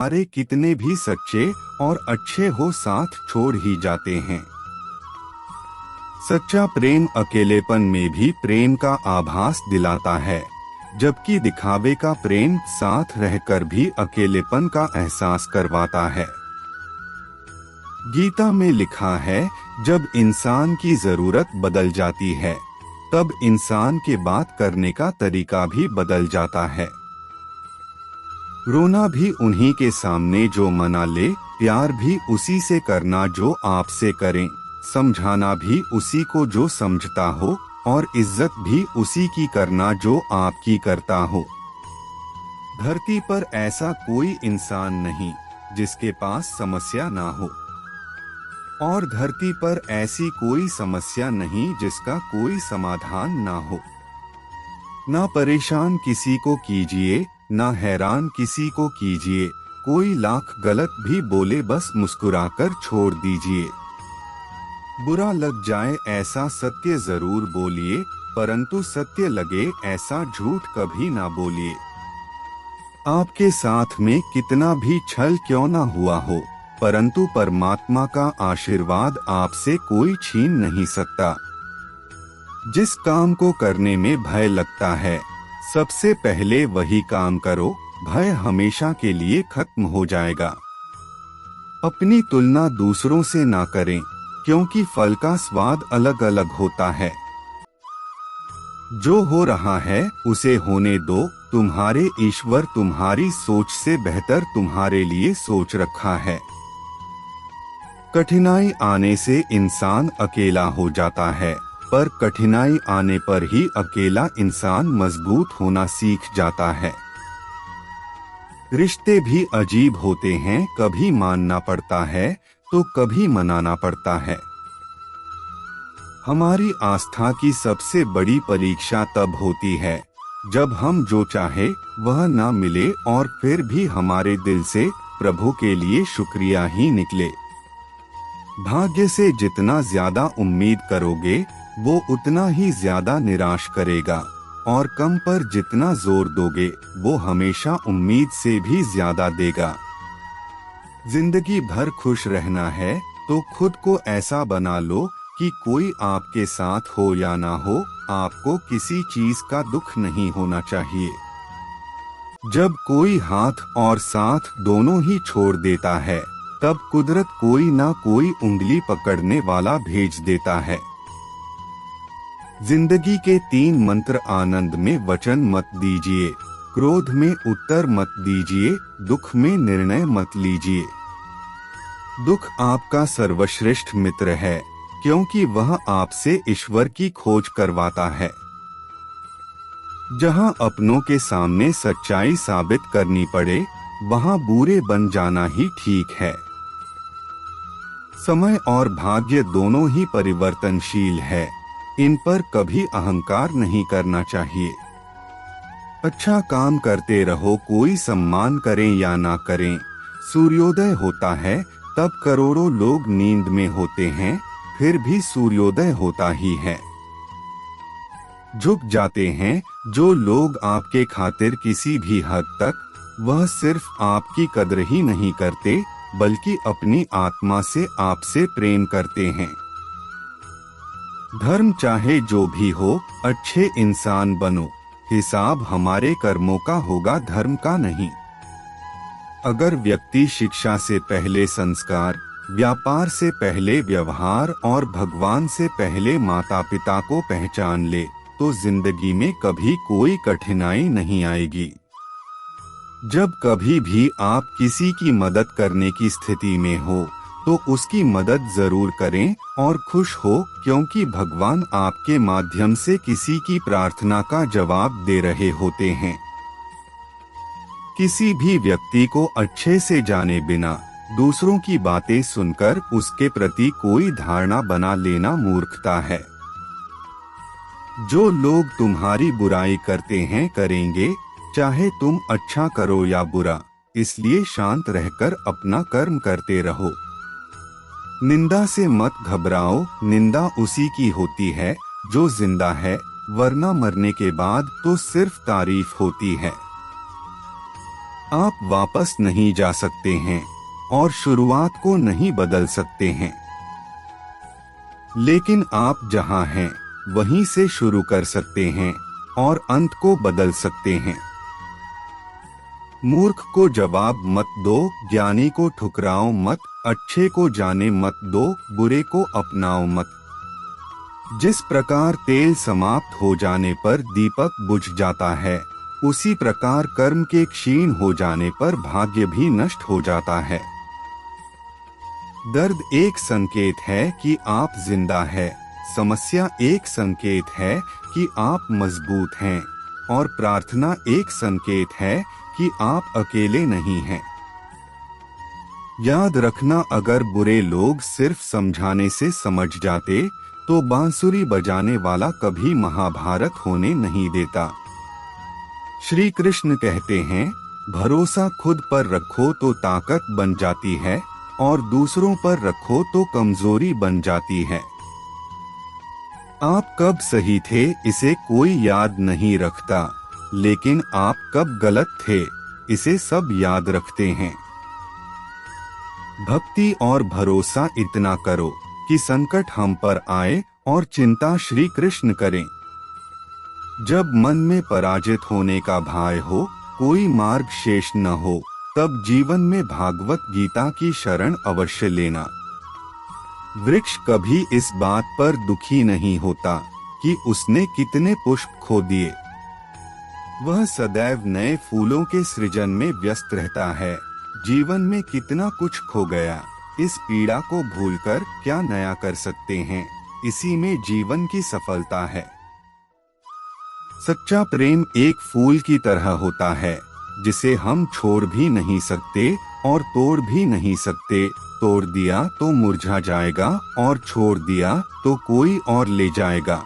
हमारे कितने भी सच्चे और अच्छे हो साथ छोड़ ही जाते हैं। सच्चा प्रेम अकेलेपन में भी प्रेम का आभास दिलाता है, जबकि दिखावे का प्रेम साथ रहकर भी अकेलेपन का एहसास करवाता है। गीता में लिखा है, जब इंसान की जरूरत बदल जाती है तब इंसान के बात करने का तरीका भी बदल जाता है। रोना भी उन्हीं के सामने जो मना ले, प्यार भी उसी से करना जो आपसे करें, समझाना भी उसी को जो समझता हो, और इज्जत भी उसी की करना जो आपकी करता हो। धरती पर ऐसा कोई इंसान नहीं जिसके पास समस्या ना हो, और धरती पर ऐसी कोई समस्या नहीं जिसका कोई समाधान ना हो। ना परेशान किसी को कीजिए, ना हैरान किसी को कीजिए, कोई लाख गलत भी बोले बस मुस्कुराकर छोड़ दीजिए। बुरा लग जाए ऐसा सत्य जरूर बोलिए, परंतु सत्य लगे ऐसा झूठ कभी ना बोलिए। आपके साथ में कितना भी छल क्यों ना हुआ हो, परंतु परमात्मा का आशीर्वाद आपसे कोई छीन नहीं सकता। जिस काम को करने में भय लगता है, सबसे पहले वही काम करो, भय हमेशा के लिए खत्म हो जाएगा। अपनी तुलना दूसरों से ना करें, क्योंकि फल का स्वाद अलग अलग होता है। जो हो रहा है उसे होने दो, तुम्हारे ईश्वर तुम्हारी सोच से बेहतर तुम्हारे लिए सोच रखा है। कठिनाई आने से इंसान अकेला हो जाता है, पर कठिनाई आने पर ही अकेला इंसान मजबूत होना सीख जाता है। रिश्ते भी अजीब होते हैं, कभी मानना पड़ता है तो कभी मनाना पड़ता है। हमारी आस्था की सबसे बड़ी परीक्षा तब होती है जब हम जो चाहे वह ना मिले और फिर भी हमारे दिल से प्रभु के लिए शुक्रिया ही निकले। भाग्य से जितना ज्यादा उम्मीद करोगे वो उतना ही ज्यादा निराश करेगा, और कम पर जितना जोर दोगे वो हमेशा उम्मीद से भी ज्यादा देगा। जिंदगी भर खुश रहना है तो खुद को ऐसा बना लो कि कोई आपके साथ हो या ना हो, आपको किसी चीज का दुख नहीं होना चाहिए। जब कोई हाथ और साथ दोनों ही छोड़ देता है, तब कुदरत कोई ना कोई उंगली पकड़ने वाला भेज देता है। जिंदगी के 3 मंत्र: आनंद में वचन मत दीजिए, क्रोध में उत्तर मत दीजिए, दुख में निर्णय मत लीजिए। दुख आपका सर्वश्रेष्ठ मित्र है, क्योंकि वह आपसे ईश्वर की खोज करवाता है। जहां अपनों के सामने सच्चाई साबित करनी पड़े, वहां बुरे बन जाना ही ठीक है। समय और भाग्य दोनों ही परिवर्तनशील है, इन पर कभी अहंकार नहीं करना चाहिए। अच्छा काम करते रहो, कोई सम्मान करें या ना करें। सूर्योदय होता है तब करोड़ों लोग नींद में होते हैं, फिर भी सूर्योदय होता ही है। झुक जाते हैं जो लोग आपके खातिर किसी भी हद तक, वह सिर्फ आपकी कदर ही नहीं करते बल्कि अपनी आत्मा से आपसे प्रेम करते हैं। धर्म चाहे जो भी हो, अच्छे इंसान बनो, हिसाब हमारे कर्मों का होगा, धर्म का नहीं। अगर व्यक्ति शिक्षा से पहले संस्कार, व्यापार से पहले व्यवहार और भगवान से पहले माता पिता को पहचान ले, तो जिंदगी में कभी कोई कठिनाई नहीं आएगी। जब कभी भी आप किसी की मदद करने की स्थिति में हो तो उसकी मदद जरूर करें और खुश हो, क्योंकि भगवान आपके माध्यम से किसी की प्रार्थना का जवाब दे रहे होते हैं। किसी भी व्यक्ति को अच्छे से जाने बिना दूसरों की बातें सुनकर उसके प्रति कोई धारणा बना लेना मूर्खता है। जो लोग तुम्हारी बुराई करते हैं करेंगे, चाहे तुम अच्छा करो या बुरा, इसलिए शांत रहकर अपना कर्म करते रहो। निंदा से मत घबराओ, निंदा उसी की होती है जो जिंदा है, वरना मरने के बाद तो सिर्फ तारीफ होती है। आप वापस नहीं जा सकते हैं और शुरुआत को नहीं बदल सकते हैं, लेकिन आप जहां हैं वहीं से शुरू कर सकते हैं और अंत को बदल सकते हैं। मूर्ख को जवाब मत दो, ज्ञानी को ठुकराओ मत, अच्छे को जाने मत दो, बुरे को अपनाओ मत। जिस प्रकार तेल समाप्त हो जाने पर दीपक बुझ जाता है, उसी प्रकार कर्म के क्षीण हो जाने पर भाग्य भी नष्ट हो जाता है। दर्द एक संकेत है कि आप जिंदा है, समस्या एक संकेत है कि आप मजबूत हैं, और प्रार्थना एक संकेत है कि आप अकेले नहीं हैं। याद रखना, अगर बुरे लोग सिर्फ समझाने से समझ जाते तो बांसुरी बजाने वाला कभी महाभारत होने नहीं देता। श्री कृष्ण कहते हैं, भरोसा खुद पर रखो तो ताकत बन जाती है और दूसरों पर रखो तो कमजोरी बन जाती है। आप कब सही थे इसे कोई याद नहीं रखता, लेकिन आप कब गलत थे इसे सब याद रखते हैं। भक्ति और भरोसा इतना करो कि संकट हम पर आए और चिंता श्री कृष्ण करें। जब मन में पराजित होने का भय हो, कोई मार्ग शेष न हो, तब जीवन में भागवत गीता की शरण अवश्य लेना। वृक्ष कभी इस बात पर दुखी नहीं होता कि उसने कितने पुष्प खो दिए। वह सदैव नए फूलों के सृजन में व्यस्त रहता है। जीवन में कितना कुछ खो गया, इस पीड़ा को भूलकर क्या नया कर सकते हैं, इसी में जीवन की सफलता है। सच्चा प्रेम एक फूल की तरह होता है, जिसे हम छोड़ भी नहीं सकते और तोड़ भी नहीं सकते। तोड़ दिया तो मुरझा जाएगा और छोड़ दिया तो कोई और ले जाएगा।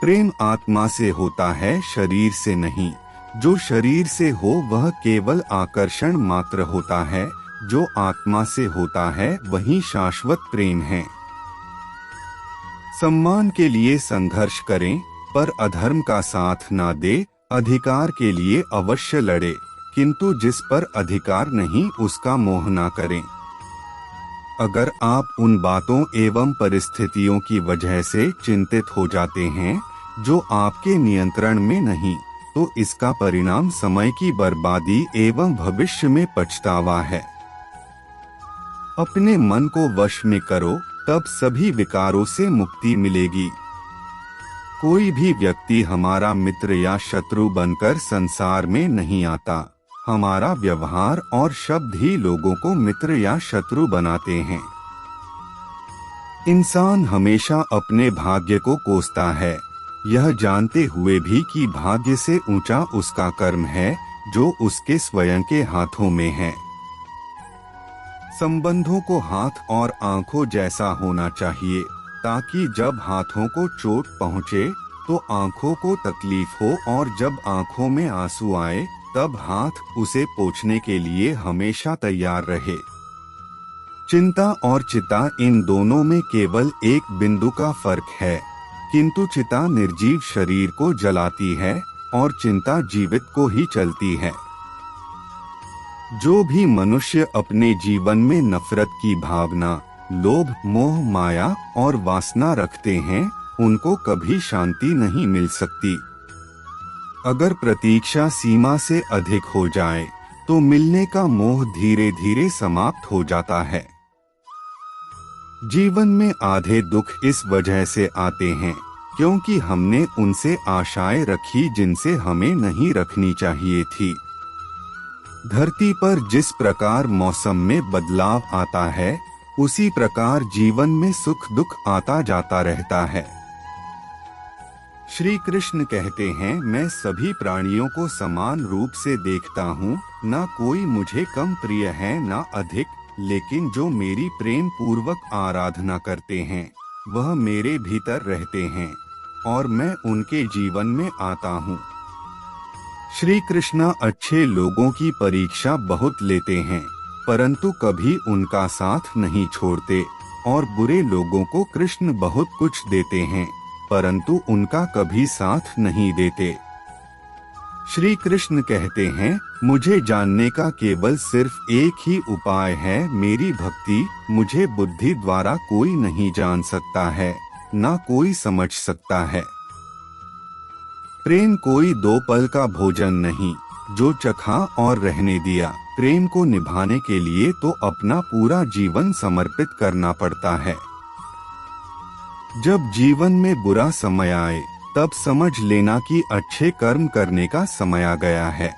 प्रेम आत्मा से होता है, शरीर से नहीं। जो शरीर से हो वह केवल आकर्षण मात्र होता है, जो आत्मा से होता है वही शाश्वत प्रेम है। सम्मान के लिए संघर्ष करें पर अधर्म का साथ ना दे, अधिकार के लिए अवश्य लड़े, किंतु जिस पर अधिकार नहीं उसका मोह ना करें। अगर आप उन बातों एवं परिस्थितियों की वजह से चिंतित हो जाते हैं जो आपके नियंत्रण में नहीं, तो इसका परिणाम समय की बर्बादी एवं भविष्य में पछतावा है। अपने मन को वश में करो, तब सभी विकारों से मुक्ति मिलेगी। कोई भी व्यक्ति हमारा मित्र या शत्रु बनकर संसार में नहीं आता। हमारा व्यवहार और शब्द ही लोगों को मित्र या शत्रु बनाते हैं। इंसान हमेशा अपने भाग्य को कोसता है, यह जानते हुए भी कि भाग्य से ऊंचा उसका कर्म है जो उसके स्वयं के हाथों में है। संबंधों को हाथ और आंखों जैसा होना चाहिए, ताकि जब हाथों को चोट पहुंचे तो आंखों को तकलीफ हो, और जब आंखों में आंसू आए तब हाथ उसे पोंछने के लिए हमेशा तैयार रहे। चिंता और चिता, इन दोनों में केवल एक बिंदु का फर्क है, किंतु चिता निर्जीव शरीर को जलाती है और चिंता जीवित को ही चलती है। जो भी मनुष्य अपने जीवन में नफरत की भावना, लोभ, मोह, माया और वासना रखते हैं, उनको कभी शांति नहीं मिल सकती। अगर प्रतीक्षा सीमा से अधिक हो जाए तो मिलने का मोह धीरे धीरे समाप्त हो जाता है। जीवन में आधे दुख इस वजह से आते हैं क्योंकि हमने उनसे आशाएं रखी जिनसे हमें नहीं रखनी चाहिए थी। धरती पर जिस प्रकार मौसम में बदलाव आता है, उसी प्रकार जीवन में सुख दुख आता जाता रहता है। श्री कृष्ण कहते हैं, मैं सभी प्राणियों को समान रूप से देखता हूँ, ना कोई मुझे कम प्रिय है ना अधिक, लेकिन जो मेरी प्रेम पूर्वक आराधना करते हैं वह मेरे भीतर रहते हैं और मैं उनके जीवन में आता हूँ। श्री कृष्ण अच्छे लोगों की परीक्षा बहुत लेते हैं, परंतु कभी उनका साथ नहीं छोड़ते, और बुरे लोगों को कृष्ण बहुत कुछ देते हैं, परंतु उनका कभी साथ नहीं देते। श्री कृष्ण कहते हैं, मुझे जानने का केवल सिर्फ एक ही उपाय है, मेरी भक्ति। मुझे बुद्धि द्वारा कोई नहीं जान सकता है, ना कोई समझ सकता है। प्रेम कोई 2 पल का भोजन नहीं, जो चखा और रहने दिया। प्रेम को निभाने के लिए तो अपना पूरा जीवन समर्पित करना पड़ता है। जब जीवन में बुरा समय आए, तब समझ लेना कि अच्छे कर्म करने का समय आ गया है।